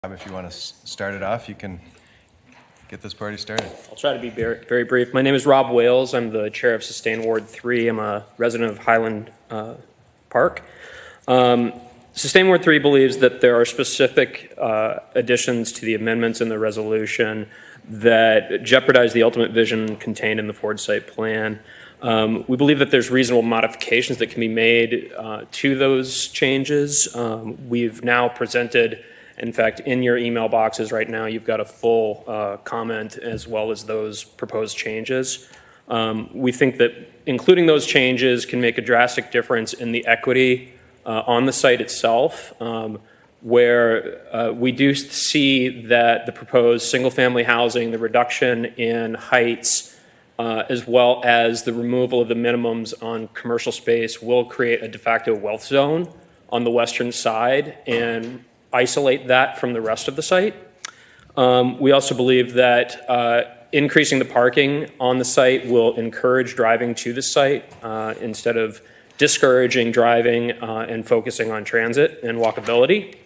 If you want to start it off, you can get this party started. I'll try to be very brief. My name is Rob Wales. I'm the chair of Sustain Ward 3. I'm a resident of Highland Park. Sustain Ward 3 believes that there are specific additions to the amendments in the resolution that jeopardize the ultimate vision contained in the Ford site plan. We believe that there's reasonable modifications that can be made to those changes. We've now presented, in fact, in your email boxes right now, you've got a full comment as well as those proposed changes. We think that including those changes can make a drastic difference in the equity on the site itself, where we do see that the proposed single-family housing, the reduction in heights, as well as the removal of the minimums on commercial space will create a de facto wealth zone on the western side and isolate that from the rest of the site. We also believe that increasing the parking on the site will encourage driving to the site instead of discouraging driving and focusing on transit and walkability.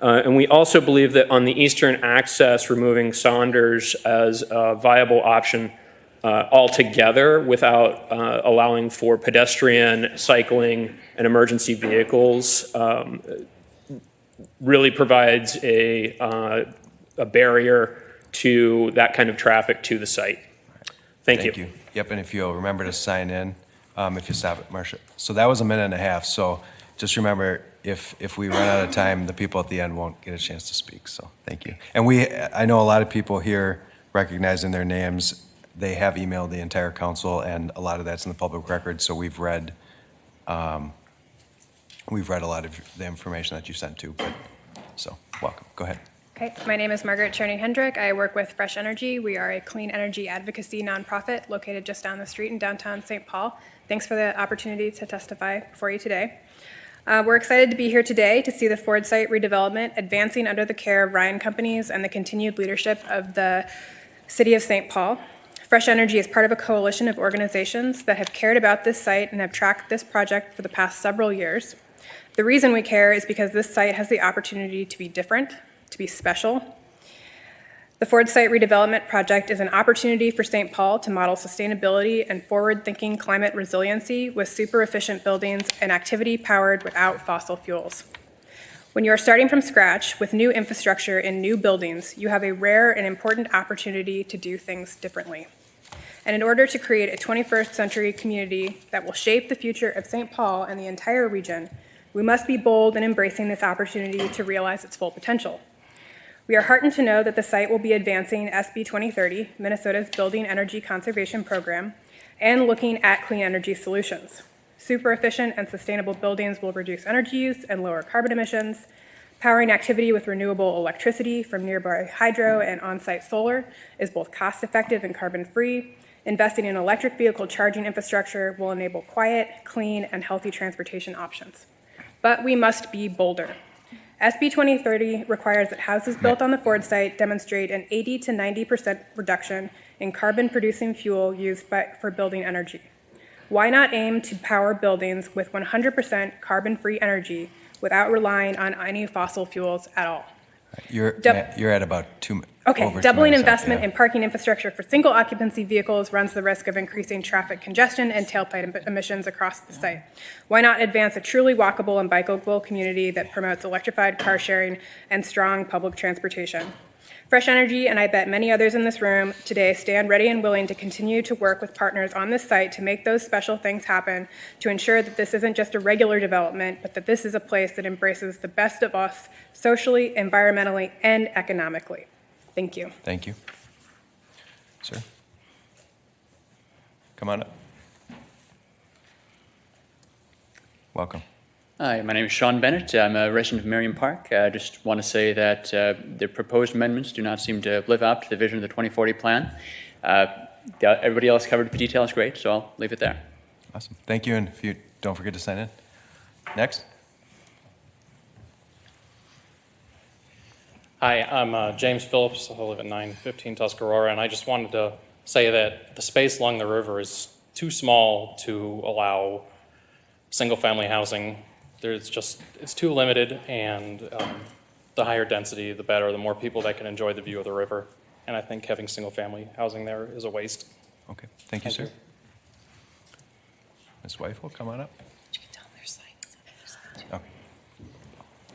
And we also believe that on the eastern access, removing Saunders as a viable option altogether without allowing for pedestrian, cycling, and emergency vehicles really provides a barrier to that kind of traffic to the site. Thank you. Yep, and if you'll remember to sign in, if you stop at Marcia. So that was a minute and a half, so just remember, if we run out of time, the people at the end won't get a chance to speak, so thank you. And I know a lot of people here recognizing their names. They have emailed the entire council, and a lot of that's in the public record, so we've read a lot of the information that you sent to, so welcome. Go ahead. Okay, my name is Margaret Cruickshank. I work with Fresh Energy. We are a clean energy advocacy nonprofit located just down the street in downtown St. Paul. Thanks for the opportunity to testify before you today. We're excited to be here today to see the Ford site redevelopment advancing under the care of Ryan Companies and the continued leadership of the City of St. Paul. Fresh Energy is part of a coalition of organizations that have cared about this site and have tracked this project for the past several years. The reason we care is because this site has the opportunity to be different, to be special. The Ford site redevelopment project is an opportunity for St. Paul to model sustainability and forward-thinking climate resiliency with super efficient buildings and activity powered without fossil fuels. When you are starting from scratch with new infrastructure in new buildings, you have a rare and important opportunity to do things differently. And in order to create a 21st century community that will shape the future of St. Paul and the entire region, we must be bold in embracing this opportunity to realize its full potential. We are heartened to know that the site will be advancing SB 2030, Minnesota's Building Energy Conservation Program, and looking at clean energy solutions. Super efficient and sustainable buildings will reduce energy use and lower carbon emissions. Powering activity with renewable electricity from nearby hydro and on-site solar is both cost-effective and carbon-free. Investing in electric vehicle charging infrastructure will enable quiet, clean, and healthy transportation options. But we must be bolder. SB 2030 requires that houses built on the Ford site demonstrate an 80 to 90% reduction in carbon-producing fuel used for building energy. Why not aim to power buildings with 100% carbon-free energy without relying on any fossil fuels at all? You're at about 2 minutes. Okay, doubling investment in parking infrastructure for single occupancy vehicles runs the risk of increasing traffic congestion and tailpipe emissions across the site. Why not advance a truly walkable and bikeable community that promotes electrified car sharing and strong public transportation? Fresh Energy, and I bet many others in this room today, stand ready and willing to continue to work with partners on this site to make those special things happen, to ensure that this isn't just a regular development, but that this is a place that embraces the best of us socially, environmentally, and economically. Thank you. Thank you. Sir? Come on up. Welcome. Hi, my name is Sean Bennett. I'm a resident of Merriam Park. I just want to say that the proposed amendments do not seem to live up to the vision of the 2040 plan. Everybody else covered the details great, so I'll leave it there. Awesome. Thank you, and if you don't forget to sign in. Next. Hi, I'm James Phillips. I live at 915 Tuscarora, and I just wanted to say that the space along the river is too small to allow single-family housing. It's too limited, and the higher density, the better, the more people that can enjoy the view of the river. And I think having single-family housing there is a waste. Okay, thank you, Thank sir. Ms. Wavell, come on up. Okay.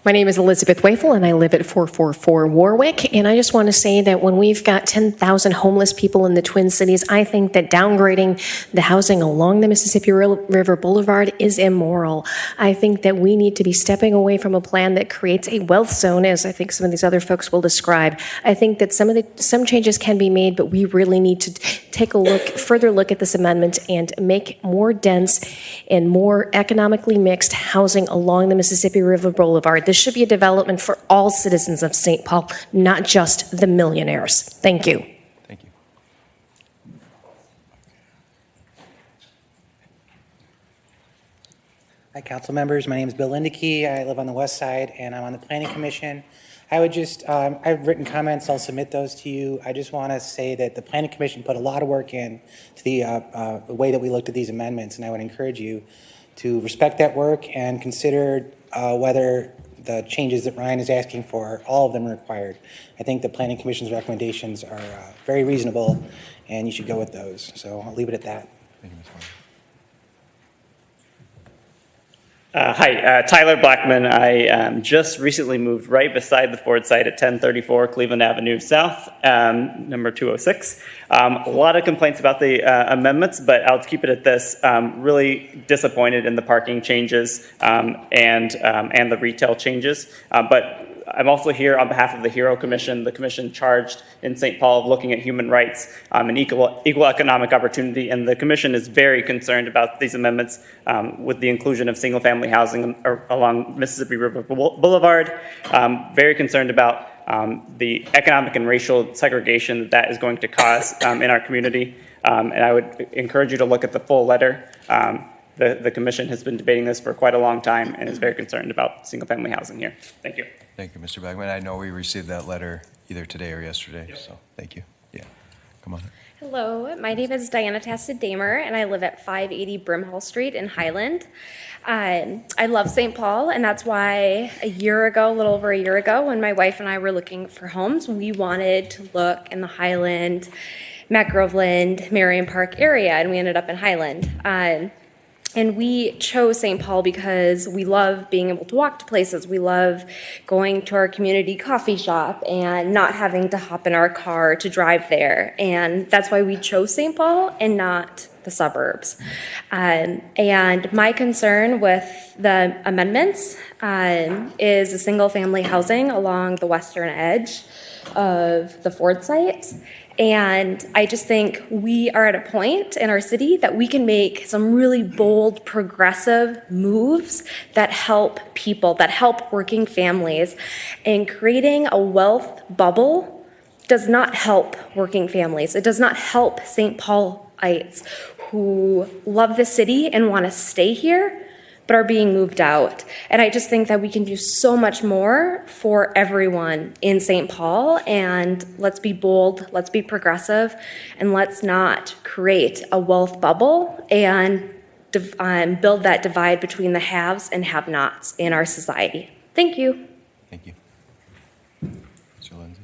My name is Elizabeth Wavell, and I live at 444 Warwick. And I just want to say that when we've got 10,000 homeless people in the Twin Cities, I think that downgrading the housing along the Mississippi River Boulevard is immoral. I think that we need to be stepping away from a plan that creates a wealth zone, as I think some of these other folks will describe. I think that some changes can be made, but we really need to take a further look at this amendment and make more dense and more economically mixed housing along the Mississippi River Boulevard. This should be a development for all citizens of St. Paul, not just the millionaires. Thank you. Thank you. Hi, council members. My name is Bill Lindekey. I live on the west side, and I'm on the planning commission. I would just, I've written comments. I'll submit those to you. I just want to say that the planning commission put a lot of work in to the way that we looked at these amendments, and I would encourage you to respect that work and consider whether the changes that Ryan is asking for, all of them are required. I think the Planning Commission's recommendations are very reasonable, and you should go with those. So I'll leave it at that. Thank you, Ms. Wavell. Hi, Tyler Blackman. I just recently moved right beside the Ford site at 1034 Cleveland Avenue South, number 206. A lot of complaints about the amendments, but I'll keep it at this. Really disappointed in the parking changes and the retail changes. But I'm also here on behalf of the HERO Commission, the commission charged in St. Paul of looking at human rights and equal economic opportunity, and the commission is very concerned about these amendments with the inclusion of single-family housing along Mississippi River Boulevard, very concerned about the economic and racial segregation that is going to cause in our community, and I would encourage you to look at the full letter. The commission has been debating this for quite a long time and is very concerned about single-family housing here. Thank you. Thank you, Mr. Blackman. I know we received that letter either today or yesterday, so thank you. Yeah, come on. Hello, my name is Diona DeMer, and I live at 580 Brimhall Street in Highland. I love St. Paul, and that's why a little over a year ago, when my wife and I were looking for homes, we wanted to look in the Highland, Matt Groveland, Marion Park area, and we ended up in Highland. And we chose St. Paul because we love being able to walk to places. We love going to our community coffee shop and not having to hop in our car to drive there. And that's why we chose St. Paul and not the suburbs. And my concern with the amendments is a single-family housing along the western edge of the Ford site. And I just think we are at a point in our city that we can make some really bold, progressive moves that help people, that help working families. And creating a wealth bubble does not help working families. It does not help St. Paulites who love the city and want to stay here, but are being moved out. And I just think that we can do so much more for everyone in St. Paul, and let's be bold, let's be progressive, and let's not create a wealth bubble and build that divide between the haves and have-nots in our society. Thank you. Thank you. Mr. Lindsay.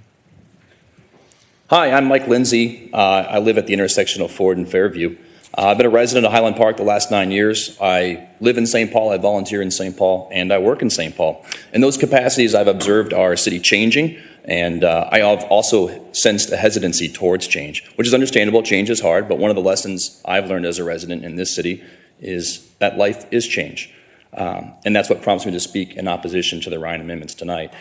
Hi, I'm Mike Lindsay. I live at the intersection of Ford and Fairview. I've been a resident of Highland Park the last 9 years. I live in St. Paul, I volunteer in St. Paul, and I work in St. Paul. In those capacities, I've observed our city changing, and I have also sensed a hesitancy towards change, which is understandable. Change is hard, but one of the lessons I've learned as a resident in this city is that life is change. And that's what prompts me to speak in opposition to the Ryan amendments tonight.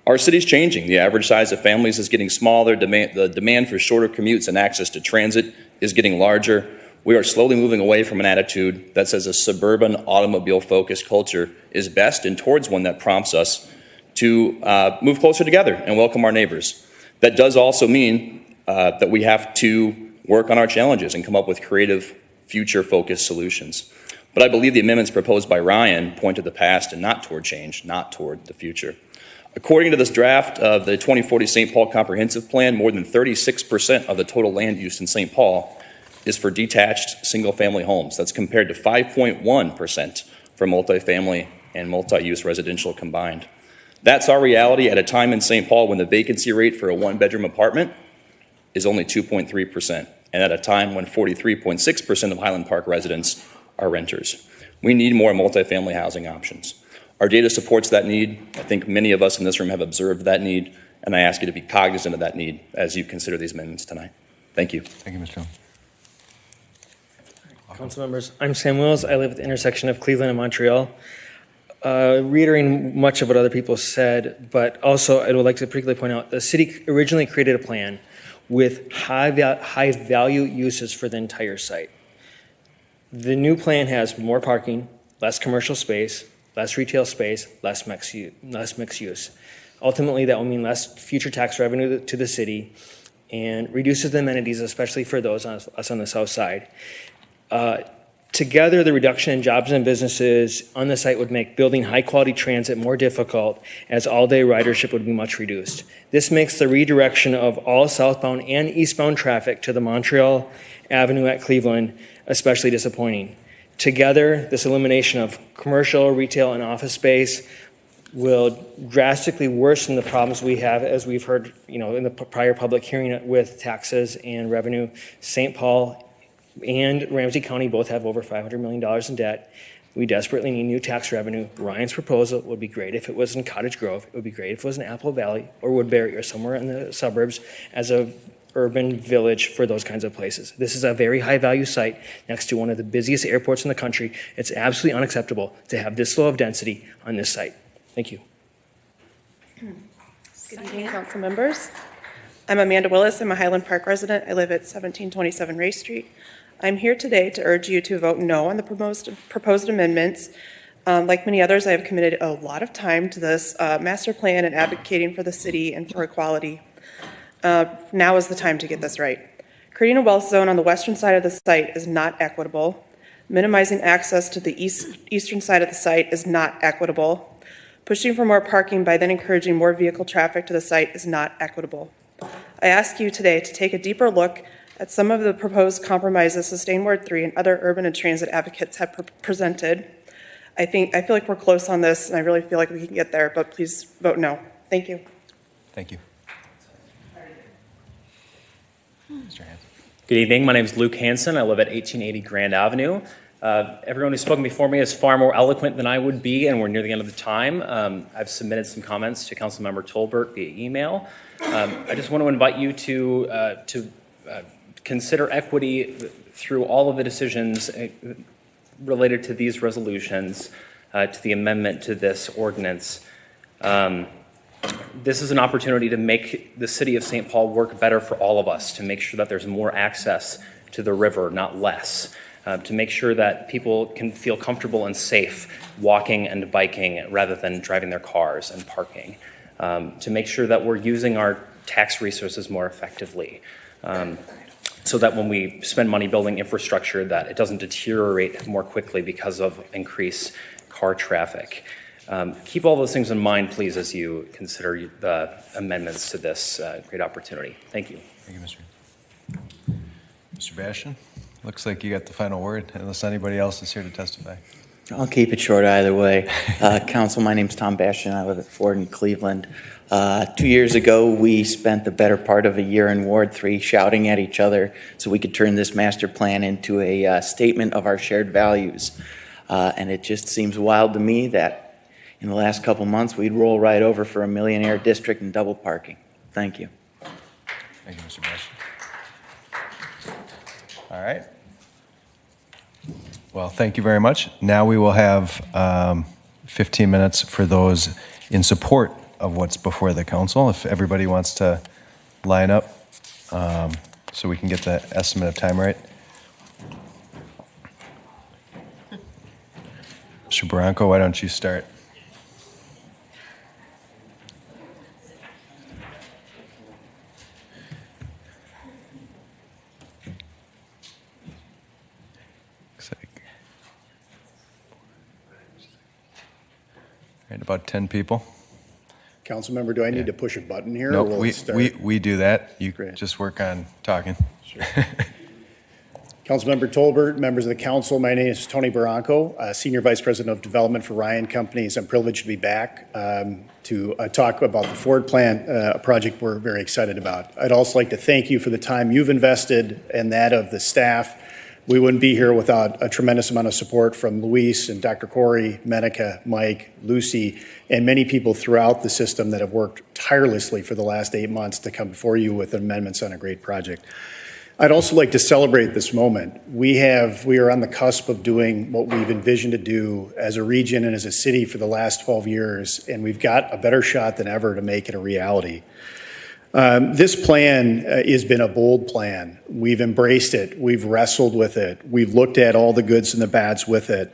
Our city's changing. The average size of families is getting smaller. The demand for shorter commutes and access to transit is getting larger. We are slowly moving away from an attitude that says a suburban automobile-focused culture is best and towards one that prompts us to move closer together and welcome our neighbors. That does also mean that we have to work on our challenges and come up with creative, future-focused solutions. But I believe the amendments proposed by Ryan point to the past and not toward change, not toward the future. According to this draft of the 2040 St. Paul Comprehensive Plan, more than 36% of the total land use in St. Paul is for detached single-family homes. That's compared to 5.1% for multifamily and multi-use residential combined. That's our reality at a time in St. Paul when the vacancy rate for a one-bedroom apartment is only 2.3%, and at a time when 43.6% of Highland Park residents are renters. We need more multifamily housing options. Our data supports that need. I think many of us in this room have observed that need, and I ask you to be cognizant of that need as you consider these amendments tonight. Thank you. Thank you, Mr. Jones. Council members, I'm Sam Willis. I live at the intersection of Cleveland and Montreal. Reiterating much of what other people said, but also I would like to particularly point out the city originally created a plan with high value uses for the entire site. The new plan has more parking, less commercial space, less retail space, less mixed use. Ultimately, that will mean less future tax revenue to the city and reduces the amenities, especially for those on us on the south side. Together, the reduction in jobs and businesses on the site would make building high-quality transit more difficult, as all-day ridership would be much reduced. This makes the redirection of all southbound and eastbound traffic to the Montreal Avenue at Cleveland especially disappointing. Together, this elimination of commercial, retail, and office space will drastically worsen the problems we have, as we've heard, in the prior public hearing with taxes and revenue. St. Paul and Ramsey County both have over $500 million in debt. We desperately need new tax revenue. Ryan's proposal would be great if it was in Cottage Grove. It would be great if it was in Apple Valley or Woodbury or somewhere in the suburbs as a urban village for those kinds of places. This is a very high value site next to one of the busiest airports in the country. It's absolutely unacceptable to have this low of density on this site. Thank you. Good evening, council members. I'm Amanda Willis. I'm a Highland Park resident. I live at 1727 Ray Street. I'm here today to urge you to vote no on the proposed amendments. Like many others, I have committed a lot of time to this master plan and advocating for the city and for equality. Now is the time to get this right. Creating a wealth zone on the western side of the site is not equitable. Minimizing access to the eastern side of the site is not equitable. Pushing for more parking by then encouraging more vehicle traffic to the site is not equitable. I ask you today to take a deeper look at some of the proposed compromises Sustain Ward 3 and other urban and transit advocates have presented. I feel like we're close on this, and I really feel like we can get there, but please vote no. Thank you. Thank you. Mr. Hansen. Good evening. My name is Luke Hansen. I live at 1880 Grand Avenue. Everyone who's spoken before me is far more eloquent than I would be, and we're near the end of the time. I've submitted some comments to Councilmember Tolbert via email. I just want to invite you to consider equity through all of the decisions related to these resolutions, to the amendment to this ordinance. This is an opportunity to make the city of St. Paul work better for all of us, to make sure that there's more access to the river, not less, to make sure that people can feel comfortable and safe walking and biking rather than driving their cars and parking, to make sure that we're using our tax resources more effectively, so that when we spend money building infrastructure, that it doesn't deteriorate more quickly because of increased car traffic. Keep all those things in mind, please, as you consider the amendments to this great opportunity. Thank you. Thank you, Mr. Bastian. Looks like you got the final word, unless anybody else is here to testify. I'll keep it short either way. Council, my name's Tom Bastian. I live at Ford in Cleveland. 2 years ago, we spent the better part of a year in Ward 3 shouting at each other so we could turn this master plan into a statement of our shared values. And it just seems wild to me that in the last couple months, we'd roll right over for a millionaire district and double parking. Thank you. Thank you, Mr. Bastian. All right. Well, thank you very much. Now we will have 15 minutes for those in support of what's before the council. If everybody wants to line up so we can get the estimate of time right. Mr. Barraco, why don't you start? Right, about 10 people. Council member, do I need to push a button here? No, or will it start? we do that. You just work on talking. Sure. Councilmember Tolbert, members of the council, my name is Tony Barraco, Senior Vice President of Development for Ryan Companies. I'm privileged to be back to to talk about the Ford plant, a project we're very excited about. I'd also like to thank you for the time you've invested and that of the staff. We wouldn't be here without a tremendous amount of support from Luis and Dr. Corey, Menica, Mike, Lucy, and many people throughout the system that have worked tirelessly for the last 8 months to come before you with amendments on a great project. I'd also like to celebrate this moment. We are on the cusp of doing what we've envisioned to do as a region and as a city for the last 12 years, and we've got a better shot than ever to make it a reality. This plan has been a bold plan. We've embraced it. We've wrestled with it. We've looked at all the goods and the bads with it.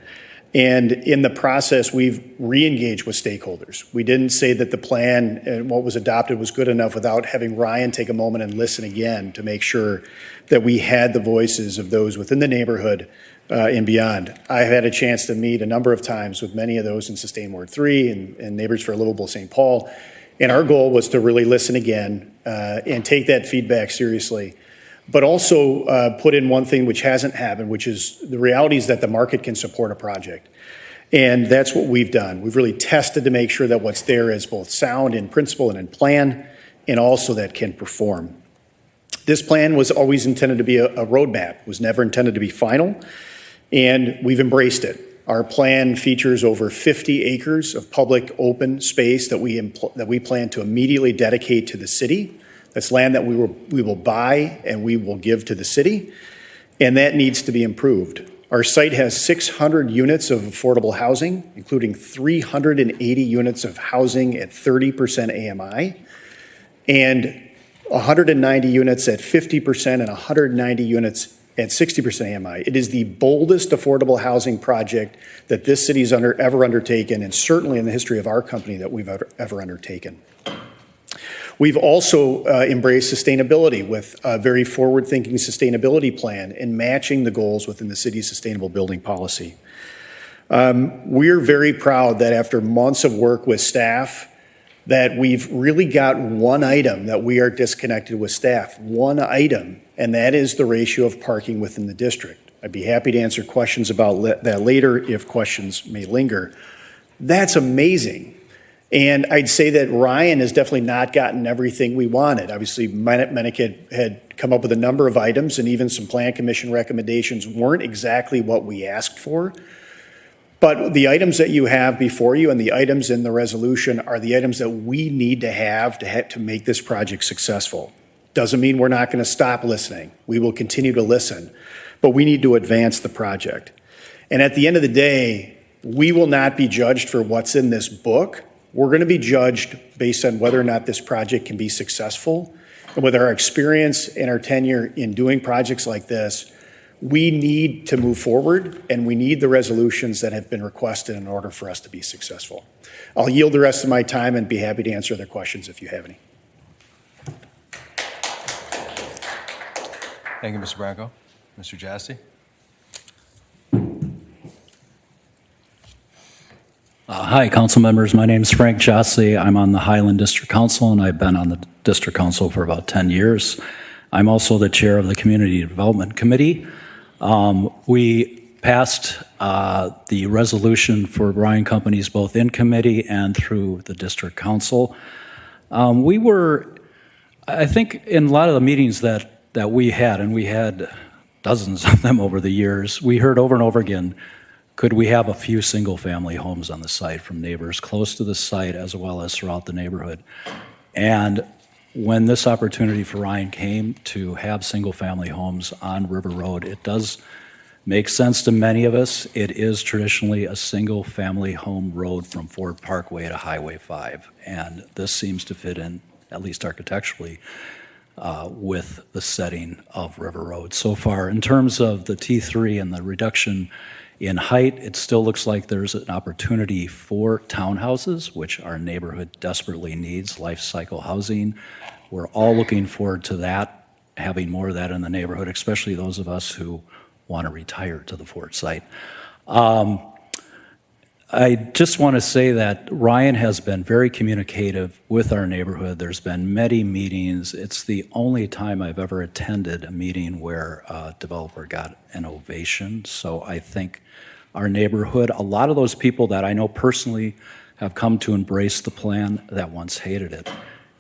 And in the process, we've re-engaged with stakeholders. We didn't say that the plan and what was adopted was good enough without having Ryan take a moment and listen again to make sure that we had the voices of those within the neighborhood and beyond. I've had a chance to meet a number of times with many of those in Sustain Ward 3 and Neighbors for Livable St. Paul. And our goal was to really listen again and take that feedback seriously, but also put in one thing which hasn't happened, which is the reality is that the market can support a project. And that's what we've done. We've really tested to make sure that what's there is both sound in principle and in plan, and also that can perform. This plan was always intended to be a roadmap, was never intended to be final, and we've embraced it. Our plan features over 50 acres of public open space that we plan to immediately dedicate to the city. That's land that we will buy and we will give to the city, and that needs to be improved. Our site has 600 units of affordable housing, including 380 units of housing at 30% AMI, and 190 units at 50% and 190 units at 60% AMI. It is the boldest affordable housing project that this city has ever undertaken, and certainly in the history of our company that we've ever undertaken. We've also embraced sustainability with a very forward-thinking sustainability plan and matching the goals within the city's sustainable building policy. We're very proud that after months of work with staff, that we've really got one item that we are disconnected with staff, one item, and that is the ratio of parking within the district. I'd be happy to answer questions about that later if questions may linger. That's amazing. And I'd say that Ryan has definitely not gotten everything we wanted. Obviously, Bennett had come up with a number of items, and even some Plan Commission recommendations weren't exactly what we asked for. But the items that you have before you and the items in the resolution are the items that we need to have to make this project successful. Doesn't mean we're not going to stop listening. We will continue to listen, but we need to advance the project. And at the end of the day, we will not be judged for what's in this book. We're going to be judged based on whether or not this project can be successful. And with our experience and our tenure in doing projects like this, we need to move forward, and we need the resolutions that have been requested in order for us to be successful. I'll yield the rest of my time and be happy to answer other questions if you have any. Thank you, Mr. Barraco. Mr. Jassy? Hi, council members. My name is Frank Jassy. I'm on the Highland District Council, and I've been on the District Council for about 10 years. I'm also the chair of the Community Development Committee. We passed the resolution for Ryan Companies both in committee and through the District Council. We were, I think, in a lot of the meetings that we had, and we had dozens of them over the years, we heard over and over again, could we have a few single-family homes on the site from neighbors close to the site as well as throughout the neighborhood? And when this opportunity for Ryan came to have single-family homes on River Road, it does make sense to many of us. It is traditionally a single-family home road from Ford Parkway to Highway 5, and this seems to fit in, at least architecturally, with the setting of River Road. So far, in terms of the T3 and the reduction in height, it still looks like there's an opportunity for townhouses, which our neighborhood desperately needs, life cycle housing. We're all looking forward to that, having more of that in the neighborhood, especially those of us who want to retire to the Ford site. I just want to say that Ryan has been very communicative with our neighborhood. There's been many meetings. It's the only time I've ever attended a meeting where a developer got an ovation. So I think our neighborhood, a lot of those people that I know personally have come to embrace the plan that once hated it.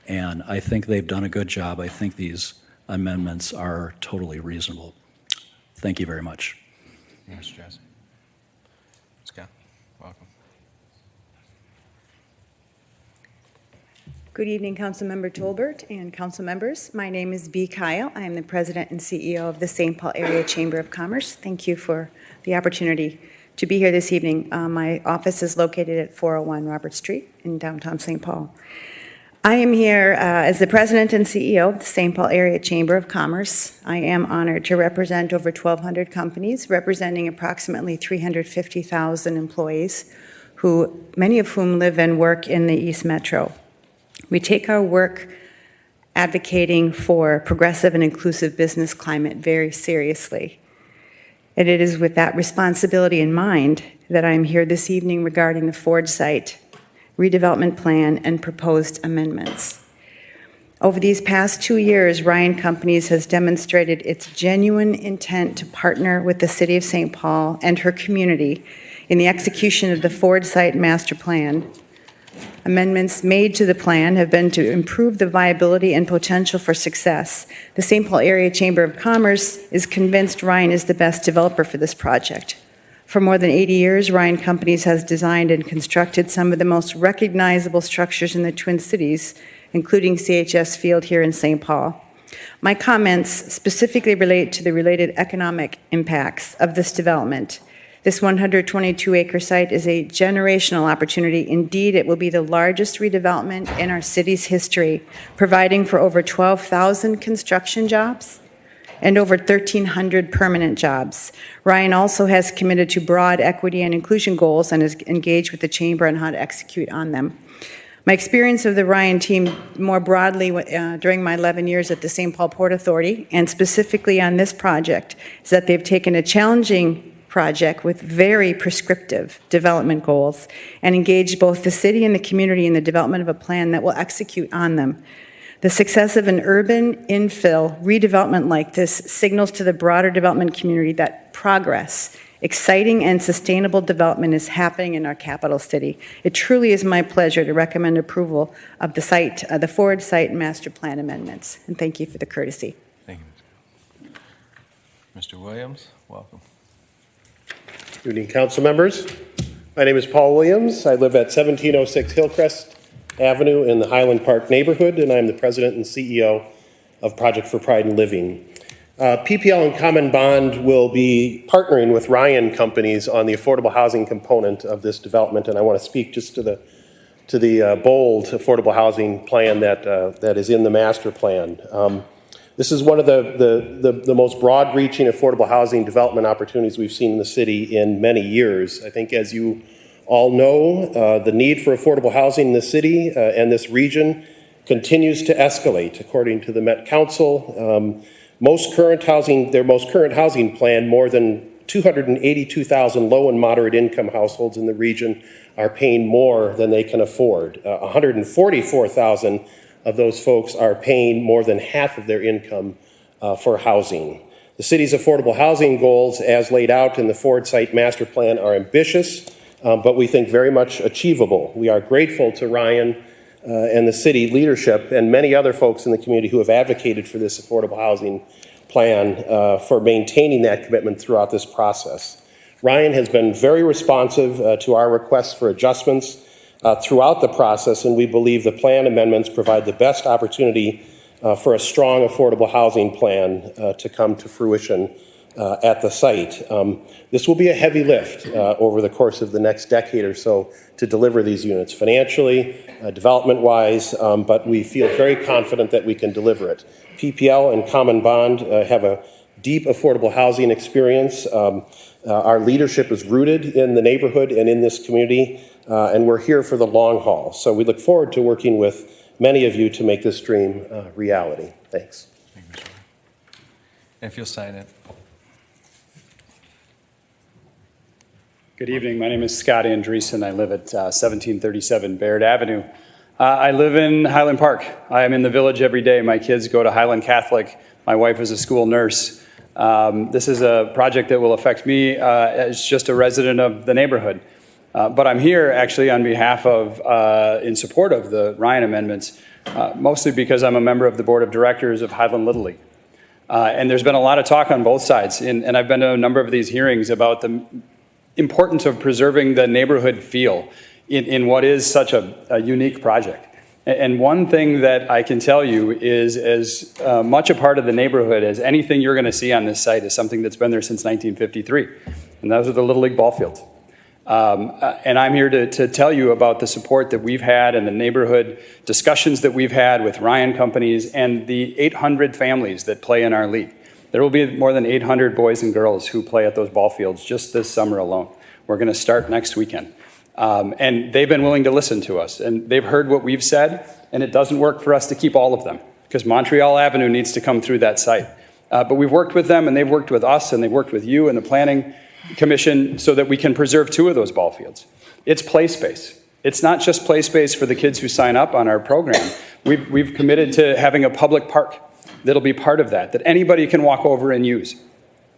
And I think they've done a good job. I think these amendments are totally reasonable. Thank you very much. Mr. Jesse. Scott, welcome. Good evening, Councilmember Tolbert and council members. My name is Bea Kyle. I am the President and CEO of the St. Paul Area Chamber of Commerce. Thank you for the opportunity to be here this evening. My office is located at 401 Robert Street in downtown St. Paul. I am here as the President and CEO of the St. Paul Area Chamber of Commerce. I am honored to represent over 1,200 companies, representing approximately 350,000 employees, many of whom live and work in the East Metro. We take our work advocating for progressive and inclusive business climate very seriously. And it is with that responsibility in mind that I'm here this evening regarding the Ford site redevelopment plan and proposed amendments. Over these past 2 years, Ryan Companies has demonstrated its genuine intent to partner with the City of St. Paul and her community in the execution of the Ford site master plan. Amendments made to the plan have been to improve the viability and potential for success. The St. Paul Area Chamber of Commerce is convinced Ryan is the best developer for this project. For more than 80 years, Ryan Companies has designed and constructed some of the most recognizable structures in the Twin Cities, including CHS Field here in St. Paul. My comments specifically relate to the related economic impacts of this development. This 122-acre site is a generational opportunity. Indeed, it will be the largest redevelopment in our city's history, providing for over 12,000 construction jobs and over 1,300 permanent jobs. Ryan also has committed to broad equity and inclusion goals and is engaged with the Chamber on how to execute on them. My experience of the Ryan team more broadly during my 11 years at the St. Paul Port Authority, and specifically on this project, is that they've taken a challenging project with very prescriptive development goals and engaged both the city and the community in the development of a plan that will execute on them. The success of an urban infill redevelopment like this signals to the broader development community that progress, exciting and sustainable development is happening in our capital city. It truly is my pleasure to recommend approval of the site, the Ford site master plan amendments. And thank you for the courtesy. Thank you. Mr. Williams, welcome. Good evening, council members. My name is Paul Williams. I live at 1706 Hillcrest Avenue in the Highland Park neighborhood, and I'm the president and CEO of Project for Pride in Living. PPL and Common Bond will be partnering with Ryan Companies on the affordable housing component of this development, and I want to speak just to the bold affordable housing plan that is in the master plan. This is one of the most broad-reaching affordable housing development opportunities we've seen in the city in many years. I think, as you all know, the need for affordable housing in the city and this region continues to escalate. According to the Met Council, their most current housing plan, more than 282,000 low and moderate income households in the region are paying more than they can afford. 144,000 of those folks are paying more than half of their income for housing. The city's affordable housing goals, as laid out in the Ford site master plan, are ambitious, but we think very much achievable. We are grateful to Ryan and the city leadership and many other folks in the community who have advocated for this affordable housing plan for maintaining that commitment throughout this process. Ryan has been very responsive to our requests for adjustments throughout the process, and we believe the plan amendments provide the best opportunity for a strong affordable housing plan to come to fruition at the site. This will be a heavy lift over the course of the next decade or so to deliver these units financially, development-wise, but we feel very confident that we can deliver it. PPL and Common Bond have a deep affordable housing experience. Our leadership is rooted in the neighborhood and in this community, and we're here for the long haul. So we look forward to working with many of you to make this dream reality. Thanks. Thank you, Mr. And if you'll sign it. Good evening. My name is Scottie Andreessen. I live at 1737 Baird Avenue. I live in Highland Park. I am in the village every day. My kids go to Highland Catholic. My wife is a school nurse. This is a project that will affect me as just a resident of the neighborhood. But I'm here actually on behalf of, in support of the Ryan amendments, mostly because I'm a member of the board of directors of Highland Little League. And there's been a lot of talk on both sides, and I've been to a number of these hearings about the importance of preserving the neighborhood feel in what is such a unique project. And one thing that I can tell you is as much a part of the neighborhood as anything you're going to see on this site is something that's been there since 1953, and those are the Little League ball fields. And I'm here to tell you about the support that we've had and the neighborhood discussions that we've had with Ryan companies and the 800 families that play in our league. There will be more than 800 boys and girls who play at those ball fields just this summer alone. We're going to start next weekend. And they've been willing to listen to us, and they've heard what we've said, and it doesn't work for us to keep all of them because Montreal Avenue needs to come through that site. But we've worked with them, and they've worked with us, and they've worked with you and the Planning Commission so that we can preserve 2 of those ball fields. It's play space. It's not just play space for the kids who sign up on our program. We've committed to having a public park that'll be part of that anybody can walk over and use.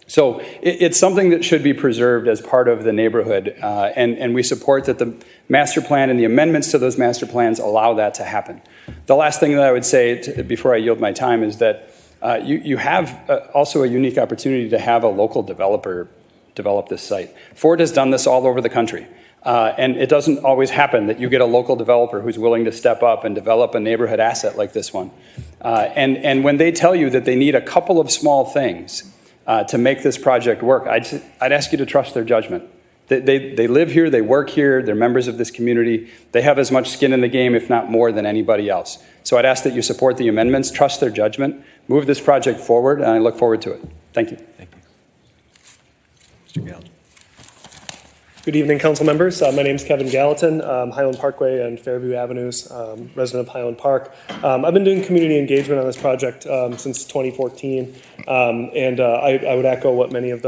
So it's something that should be preserved as part of the neighborhood, and we support that the master plan and the amendments to those master plans allow that to happen. The last thing that I would say before I yield my time is that you have also a unique opportunity to have a local developer develop this site. Ford has done this all over the country, and it doesn't always happen that you get a local developer who's willing to step up and develop a neighborhood asset like this one. And when they tell you that they need a couple of small things to make this project work, I'd ask you to trust their judgment. They live here, they work here, they're members of this community. They have as much skin in the game, if not more, than anybody else. So I'd ask that you support the amendments, trust their judgment, move this project forward, and I look forward to it. Thank you. Thank you. Mr. Gallatin. Good evening, council members. My name is Kevin Gallatin, Highland Parkway and Fairview Avenues, resident of Highland Park. I've been doing community engagement on this project since 2014, and I would echo what many of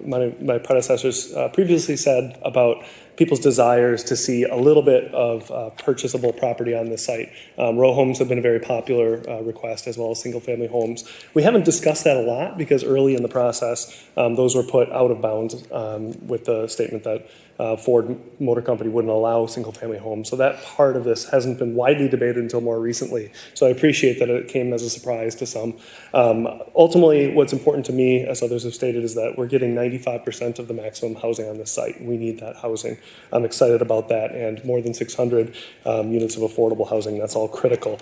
my predecessors previously said about people's desires to see a little bit of purchasable property on this site. Row homes have been a very popular request, as well as single-family homes. We haven't discussed that a lot because early in the process, those were put out of bounds with the statement that Ford Motor Company wouldn't allow single-family homes. So that part of this hasn't been widely debated until more recently. So I appreciate that it came as a surprise to some. Ultimately, what's important to me, as others have stated, is that we're getting 95% of the maximum housing on this site. We need that housing. I'm excited about that, and more than 600 units of affordable housing. That's all critical.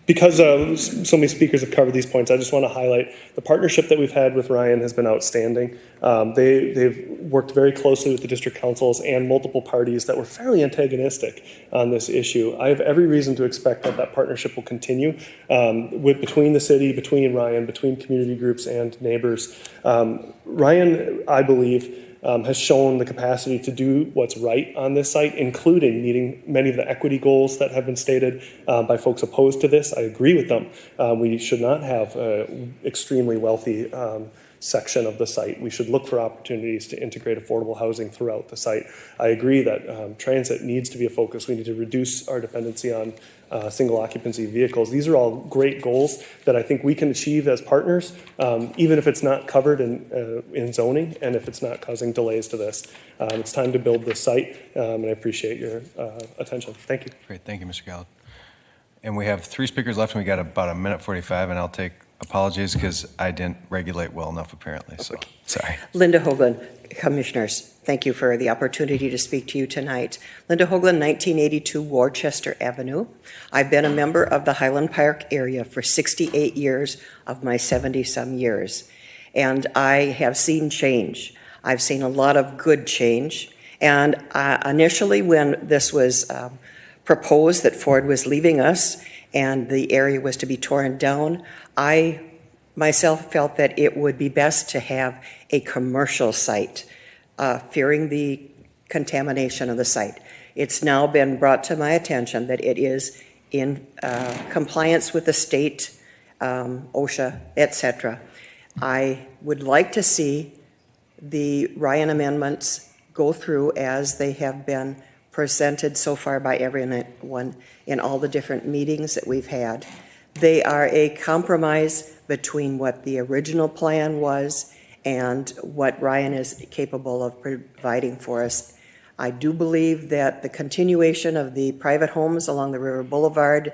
Because so many speakers have covered these points, I just want to highlight the partnership that we've had with Ryan has been outstanding. They've worked very closely with the district councils and multiple parties that were fairly antagonistic on this issue. I have every reason to expect that that partnership will continue between the city, between Ryan, between community groups and neighbors. Ryan, I believe, has shown the capacity to do what's right on this site, including meeting many of the equity goals that have been stated by folks opposed to this. I agree with them. We should not have an extremely wealthy section of the site. We should look for opportunities to integrate affordable housing throughout the site. I agree that transit needs to be a focus. We need to reduce our dependency on single occupancy vehicles. These are all great goals that I think we can achieve as partners, even if it's not covered in zoning and if it's not causing delays to this. It's time to build this site, and I appreciate your attention. Thank you. Great, thank you, Mr. Gallatin. And we have 3 speakers left, and we got about a minute 45, and I'll take apologies because I didn't regulate well enough apparently, so sorry. Linda Hoagland, Commissioners, thank you for the opportunity to speak to you tonight. Linda Hoagland, 1982 Worcester Avenue. I've been a member of the Highland Park area for 68 years of my 70-some years, and I have seen change. I've seen a lot of good change, and initially when this was proposed that Ford was leaving us and the area was to be torn down, I myself felt that it would be best to have a commercial site, fearing the contamination of the site. It's now been brought to my attention that it is in compliance with the state, OSHA, etc. I would like to see the Ryan amendments go through as they have been presented so far by everyone in all the different meetings that we've had. They are a compromise between what the original plan was and what Ryan is capable of providing for us. I do believe that the continuation of the private homes along the River Boulevard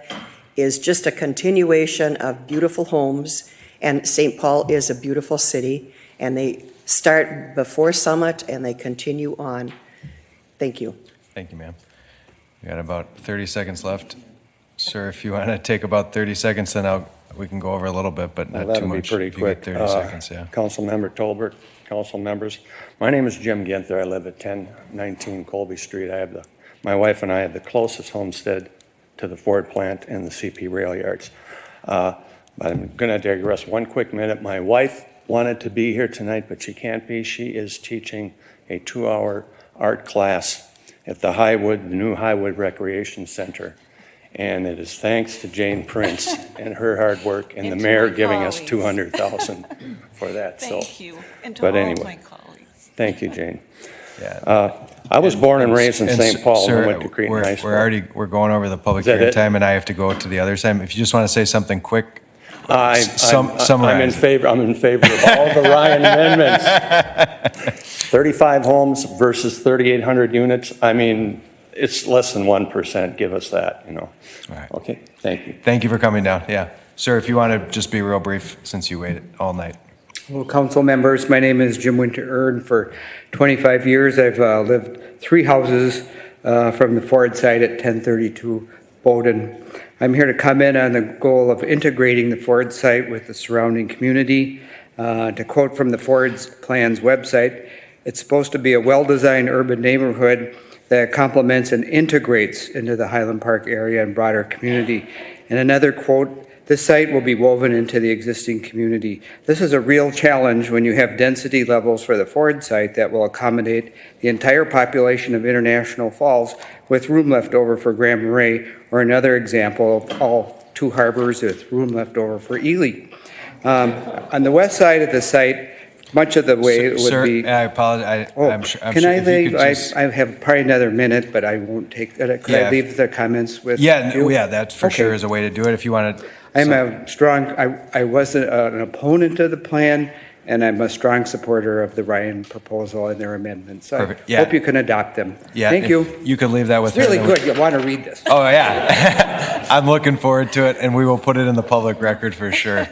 is just a continuation of beautiful homes, and St. Paul is a beautiful city, and they start before Summit and they continue on. Thank you. Thank you, ma'am. We got about 30 seconds left. Sir, if you want to take about 30 seconds, then we can go over a little bit, but not too That'll much. be pretty If you get quick. 30 seconds, yeah. Councilmember Tolbert, council members. My name is Jim Ginther. I live at 1019 Colby Street. My wife and I have the closest homestead to the Ford plant and the CP rail yards. But I'm going to digress one quick minute. My wife wanted to be here tonight, but she can't be. She is teaching a 2-hour art class at the new Highwood Recreation Center. And it is thanks to Jane Prince and her hard work and the mayor giving us $200,000 for that. Thank you. And to but all anyway, my colleagues. thank you, Jane. I was born and raised in St. Paul and went to Cretan High School. We're going over the public Is that hearing it? time, and I have to go to the other side. If you just want to say something quick, I'm summarize. I'm in favor of all the Ryan amendments. 35 homes versus 3,800 units. I mean, it's less than 1%. Give us that, you know. All right. Okay, thank you. Thank you for coming down. Yeah. Sir, if you want to just be real brief since you waited all night. Well, council members, my name is Jim Winter-Erd. For 25 years, I've lived 3 houses from the Ford site at 1032 Bowden. I'm here to comment on the goal of integrating the Ford site with the surrounding community. To quote from the Ford's Plans website, it's supposed to be a well-designed urban neighborhood that complements and integrates into the Highland Park area and broader community. And another quote, this site will be woven into the existing community. This is a real challenge when you have density levels for the Ford site that will accommodate the entire population of International Falls with room left over for Grand Marais, or another example of all 2 harbors with room left over for Ely. On the west side of the site, much of the way it would Sir, be. I apologize. I'm sure Can I if you leave? could just- I have probably another minute, but I won't take that. Could Yeah. I leave the comments with Yeah, you? yeah, that for Okay. sure is a way to do it. If you want to. I'm a strong, I wasn't an opponent of the plan, and I'm a strong supporter of the Ryan proposal and their amendments. So Perfect. I Yeah. hope you can adopt them. Yeah. Thank if you. You could leave that with It's really her. good. You want to read this. Oh, yeah. I'm looking forward to it, and we will put it in the public record for sure.